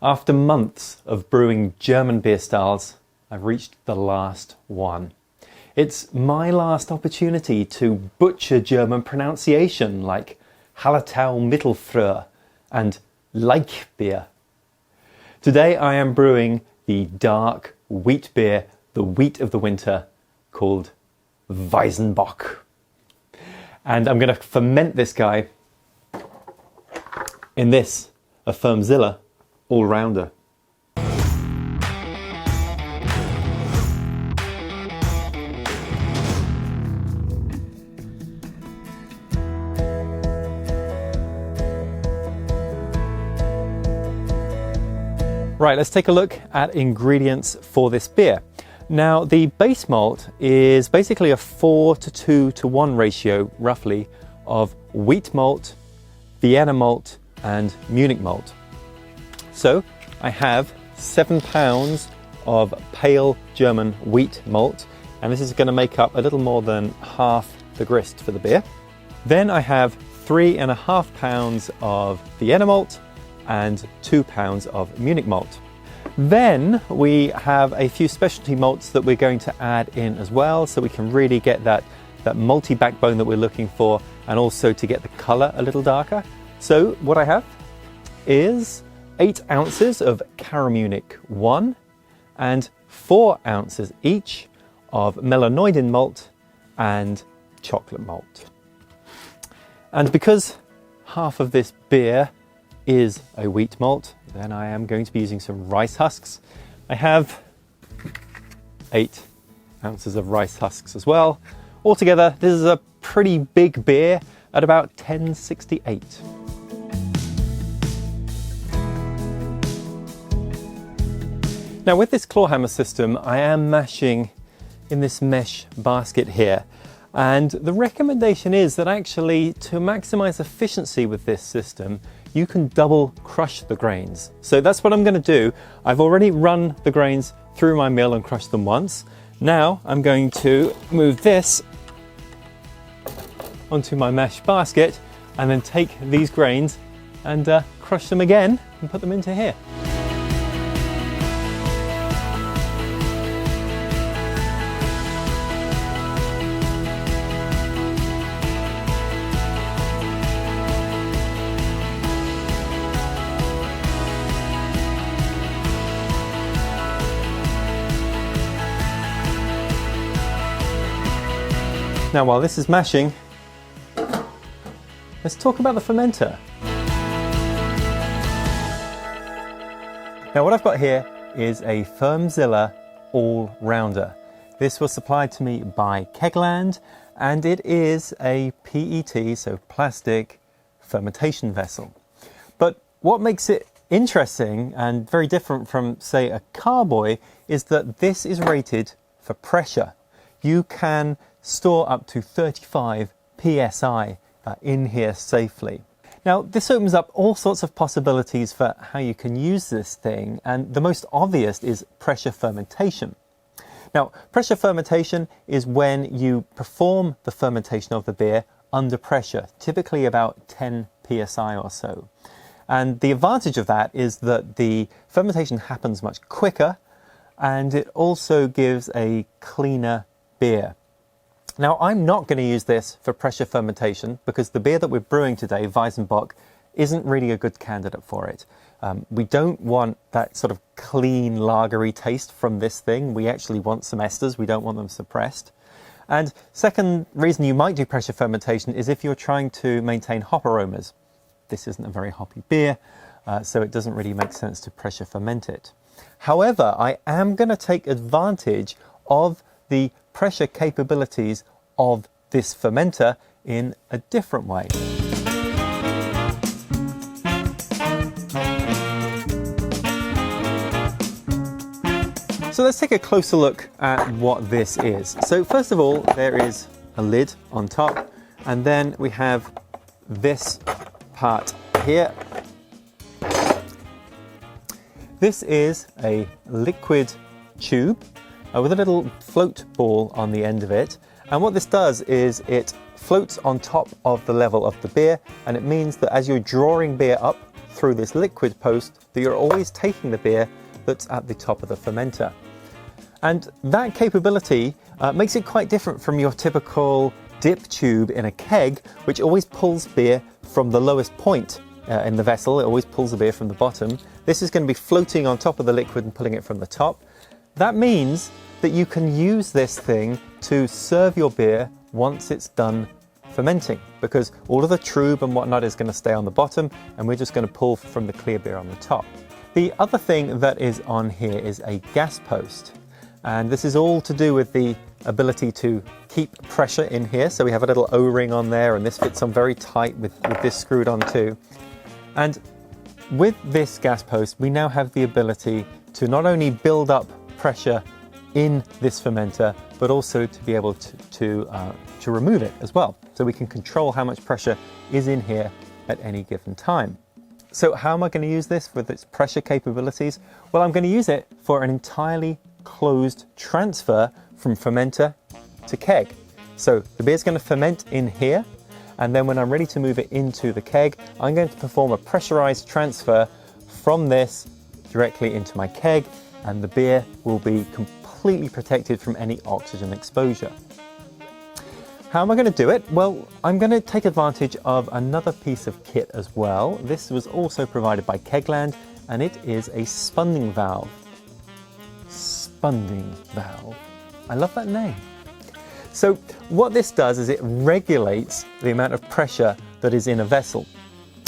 After months of brewing German beer styles, I've reached the last one. It's my last opportunity to butcher German pronunciation like Hallertau Mittelfrüh and Leichbier. Today I am brewing the dark wheat beer, the wheat of the winter, called Weizenbock. And I'm going to ferment this guy in this, a Fermzilla All-Rounder. Right, let's take a look at ingredients for this beer. Now, the base malt is basically a 4:2:1 ratio, roughly, of wheat malt, Vienna Malt, and Munich Malt. So, I have 7 pounds of pale German wheat malt, and this is going to make up a little more than half the grist for the beer. Then I have 3.5 pounds of Vienna Malt, and 2 pounds of Munich Malt. Then we have a few specialty malts that we're going to add in as well, so we can really get that malty backbone that we're looking for, and also to get the colour a little darker. So what I have is 8 ounces of Caramunich I and 4 ounces each of Melanoidin malt and Chocolate Malt. And because half of this beer is a wheat malt, then I am going to be using some rice husks. I have 8 ounces of rice husks as well. Altogether, this is a pretty big beer at about 1068. Now with this claw hammer system, I am mashing in this mesh basket here. And the recommendation is that actually, to maximize efficiency with this system, you can double crush the grains. So that's what I'm going to do. I've already run the grains through my mill and crushed them once. Now I'm going to move this onto my mesh basket and then take these grains and crush them again and put them into here. Now while this is mashing, let's talk about the fermenter. Now what I've got here is a Fermzilla All-Rounder. This was supplied to me by Kegland, and it is a PET, so plastic, fermentation vessel. But what makes it interesting and very different from, say, a carboy is that this is rated for pressure. You can store up to 35 psi in here safely. Now this opens up all sorts of possibilities for how you can use this thing, and the most obvious is pressure fermentation. Now pressure fermentation is when you perform the fermentation of the beer under pressure, typically about 10 psi or so. And the advantage of that is that the fermentation happens much quicker, and it also gives a cleaner beer. Now, I'm not going to use this for pressure fermentation because the beer that we're brewing today, Weizenbock, isn't really a good candidate for it. We don't want that sort of clean lagery taste from this thing. We actually want some esters. We don't want them suppressed. And second reason you might do pressure fermentation is if you're trying to maintain hop aromas. This isn't a very hoppy beer, so it doesn't really make sense to pressure ferment it. However, I am going to take advantage of the pressure capabilities of this fermenter in a different way. So let's take a closer look at what this is. So first of all, there is a lid on top, and then we have this part here. This is a liquid tube with a little float ball on the end of it. And what this does is it floats on top of the level of the beer, and it means that as you're drawing beer up through this liquid post that you're always taking the beer that's at the top of the fermenter. And that capability makes it quite different from your typical dip tube in a keg, which always pulls beer from the lowest point in the vessel. It always pulls the beer from the bottom. This is going to be floating on top of the liquid and pulling it from the top. That means that you can use this thing to serve your beer once it's done fermenting, because all of the trub and whatnot is going to stay on the bottom and we're just going to pull from the clear beer on the top. The other thing that is on here is a gas post, and this is all to do with the ability to keep pressure in here. So we have a little O-ring on there, and this fits on very tight with this screwed on too. And with this gas post, we now have the ability to not only build up pressure in this fermenter, but also to be able to remove it as well. So we can control how much pressure is in here at any given time. So how am I going to use this with its pressure capabilities? Well, I'm going to use it for an entirely closed transfer from fermenter to keg. So the beer's going to ferment in here, and then when I'm ready to move it into the keg, I'm going to perform a pressurized transfer from this directly into my keg, and the beer will be completely protected from any oxygen exposure. How am I going to do it? Well, I'm going to take advantage of another piece of kit as well. This was also provided by Kegland, and it is a spunding valve. Spunding valve. I love that name. So what this does is it regulates the amount of pressure that is in a vessel.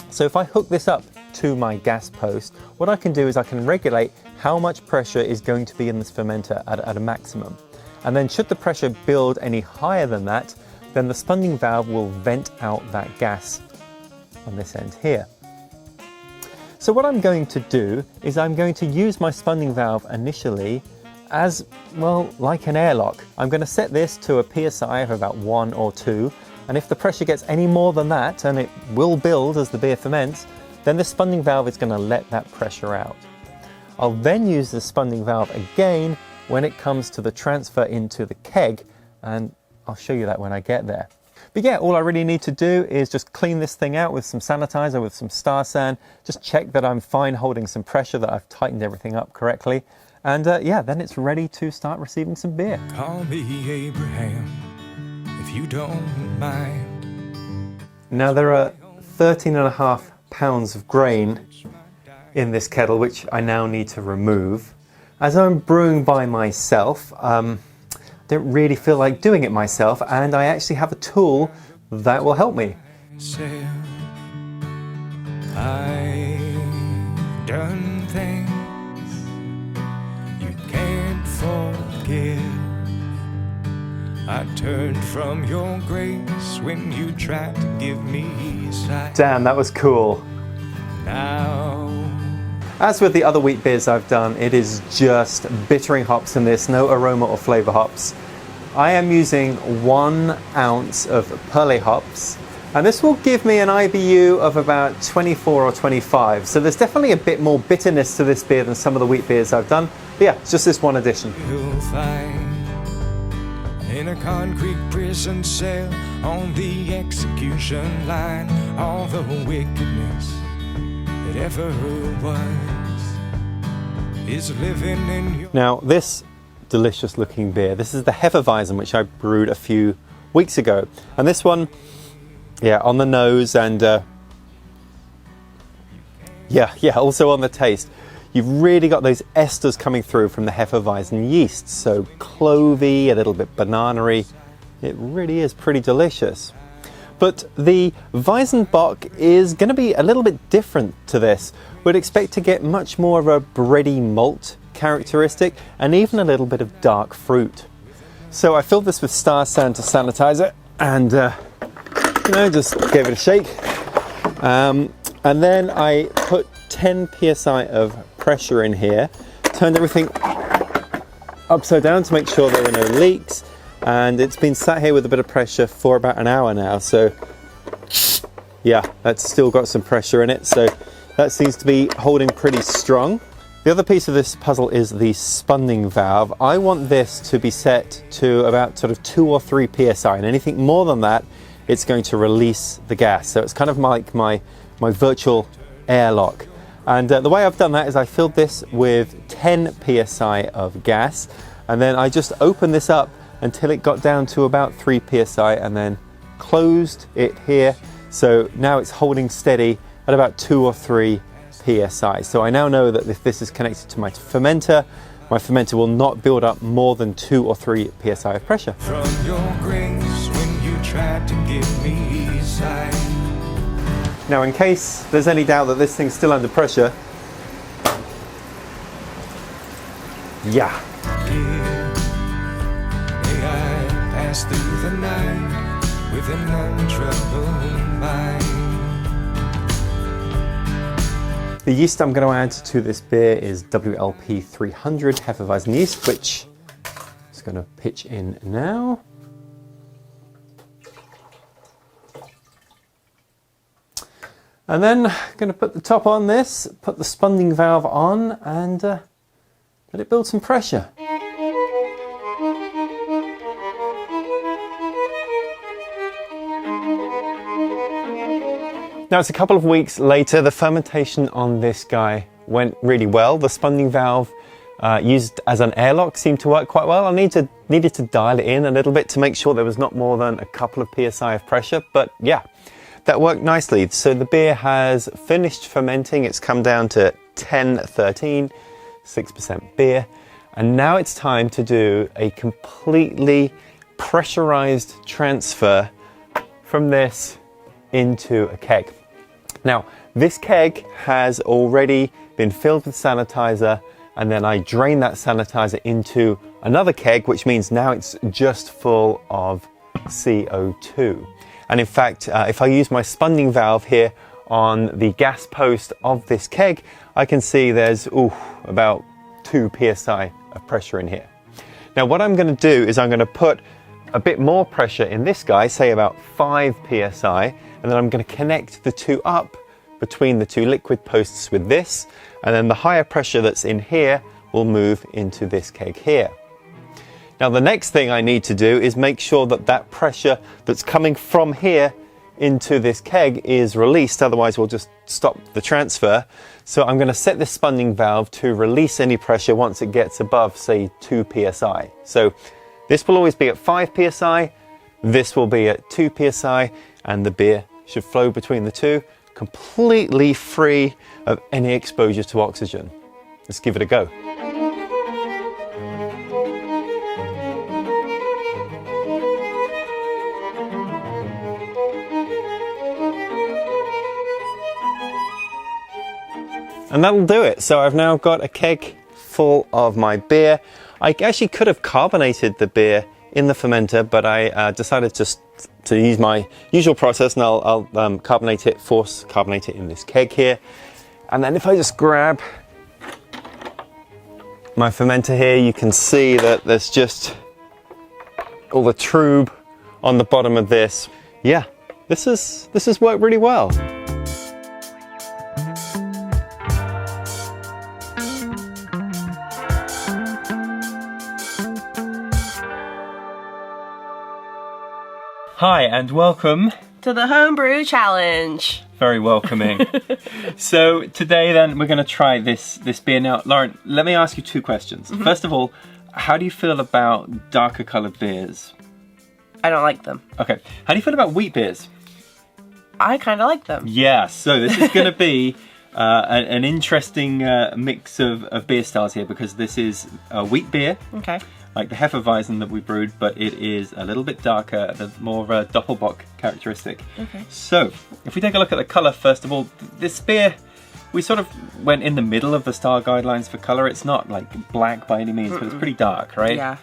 So if I hook this up to my gas post, what I can do is I can regulate how much pressure is going to be in this fermenter at a maximum. And then should the pressure build any higher than that, then the spunding valve will vent out that gas on this end here. So what I'm going to do is I'm going to use my spunding valve initially as, well, like an airlock. I'm going to set this to a PSI of about 1 or 2, and if the pressure gets any more than that, and it will build as the beer ferments, then the spunding valve is going to let that pressure out. I'll then use the spunding valve again when it comes to the transfer into the keg, and I'll show you that when I get there. But yeah, all I really need to do is just clean this thing out with some sanitizer, with some Star San, just check that I'm fine holding some pressure, that I've tightened everything up correctly, and yeah, then it's ready to start receiving some beer. Call me Abraham, if you don't mind. Now there are 13.5 pounds of grain in this kettle, which I now need to remove. As I'm brewing by myself, don't really feel like doing it myself, and I actually have a tool that will help me. I've done things you can't forgive. I turned from your grace when you tried to give me sight. Damn, that was cool. Now, as with the other wheat beers I've done, it is just bittering hops in this, no aroma or flavor hops. I am using 1 ounce of Perle hops, and this will give me an IBU of about 24 or 25. So there's definitely a bit more bitterness to this beer than some of the wheat beers I've done. But yeah, it's just this one addition. you'll find in a concrete prison cell on the execution line all the wickedness that ever was is living in you. Now this delicious looking beer, this is the Hefeweizen, which I brewed a few weeks ago, and this one, yeah, on the nose and yeah, also on the taste, you've really got those esters coming through from the Hefeweizen yeast, so clovey, a little bit banana-y. It really is pretty delicious. But the Weizenbock is going to be a little bit different to this. We'd expect to get much more of a bready malt characteristic and even a little bit of dark fruit. So I filled this with Star San to sanitize it, and just gave it a shake. And then I put 10 psi of pressure in here, turned everything upside down to make sure there were no leaks, and it's been sat here with a bit of pressure for about an hour now. So yeah, that's still got some pressure in it, so that seems to be holding pretty strong. The other piece of this puzzle is the spunding valve. I want this to be set to about sort of 2 or 3 psi, and anything more than that, it's going to release the gas. So it's kind of like my virtual airlock. And the way I've done that is I filled this with 10 psi of gas, and then I just opened this up until it got down to about 3 psi and then closed it here. So now it's holding steady at about 2 or 3 psi. So I now know that if this is connected to my fermenter will not build up more than 2 or 3 psi of pressure. From your grace when you tried to give me sight. Now, in case there's any doubt that this thing's still under pressure, yeah. May I pass through the night with an untroubled mind. The yeast I'm going to add to this beer is WLP 300 Hefeweizen yeast, which I'm just going to pitch in now. And then I'm going to put the top on this, put the spunding valve on, and let it build some pressure. Now it's a couple of weeks later. The fermentation on this guy went really well. The spunding valve used as an airlock seemed to work quite well. I needed to dial it in a little bit to make sure there was not more than a couple of psi of pressure, but yeah, that worked nicely. So the beer has finished fermenting. It's come down to 10-13, 6% beer. And now it's time to do a completely pressurized transfer from this into a keg. Now, this keg has already been filled with sanitizer, and then I drain that sanitizer into another keg, which means now it's just full of CO2. And in fact, if I use my spunding valve here on the gas post of this keg, I can see there's about 2 psi of pressure in here. Now, what I'm going to do is I'm going to put a bit more pressure in this guy, say about 5 psi, and then I'm going to connect the two up between the two liquid posts with this, and then the higher pressure that's in here will move into this keg here. Now, the next thing I need to do is make sure that that pressure that's coming from here into this keg is released, otherwise we'll just stop the transfer. So I'm going to set this spunding valve to release any pressure once it gets above, say, 2 psi. So this will always be at 5 psi, this will be at 2 psi, and the beer should flow between the two, completely free of any exposure to oxygen. Let's give it a go. And that'll do it. So I've now got a keg full of my beer. I actually could have carbonated the beer in the fermenter, but I decided just to use my usual process, and I'll force carbonate it in this keg here. And then if I just grab my fermenter here, you can see that there's just all the tube on the bottom of this. Yeah, this has worked really well. Hi and welcome to the Homebrew Challenge. Very welcoming. So today then we're going to try this beer. Now, Lauren, let me ask you 2 questions. First of all, how do you feel about darker coloured beers? I don't like them. Okay. How do you feel about wheat beers? I kind of like them. Yeah, so this is going to be an interesting mix of beer styles here, because this is a wheat beer. Okay. Like the Hefeweizen that we brewed, but it is a little bit darker, more of a Doppelbock characteristic. Okay. So, if we take a look at the colour, first of all, this beer, we sort of went in the middle of the style guidelines for colour. It's not like black by any means, but it's pretty dark, right? Yeah.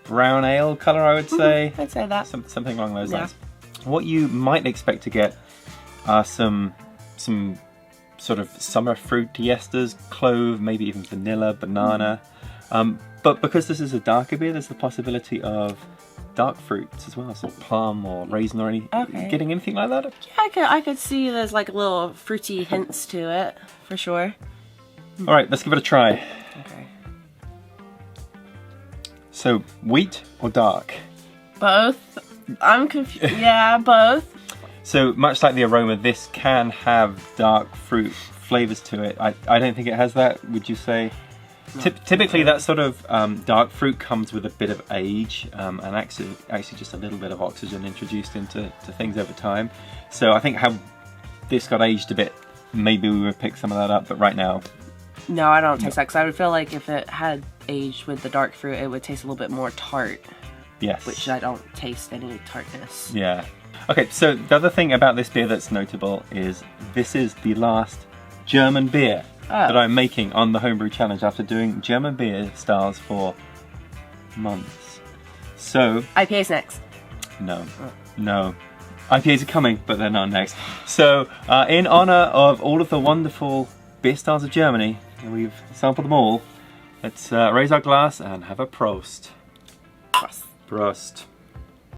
Brown ale colour, I would say. I'd say that. Something along those lines. What you might expect to get are some sort of summer fruity esters, clove, maybe even vanilla, banana. But because this is a darker beer, there's the possibility of dark fruits as well, so plum or raisin or getting anything like that? Yeah, I could see there's like little fruity hints to it, for sure. All right, let's give it a try. Okay. So, wheat or dark? Both. I'm confused. Yeah, both. So, much like the aroma, this can have dark fruit flavours to it. I don't think it has that, would you say? Typically that sort of dark fruit comes with a bit of age and actually just a little bit of oxygen introduced into things over time. So I think how this got aged a bit, maybe we would pick some of that up, but right now... No, I don't taste that, because I would feel like if it had aged with the dark fruit, it would taste a little bit more tart. Yes. Which I don't taste any tartness. Yeah. Okay, so the other thing about this beer that's notable is this is the last German beer that I'm making on the Homebrew Challenge after doing German beer styles for months. So... IPA's next. No. No. IPAs are coming, but they're not next. So, in honour of all of the wonderful beer styles of Germany, and we've sampled them all, let's raise our glass and have a Prost. Prost. Prost.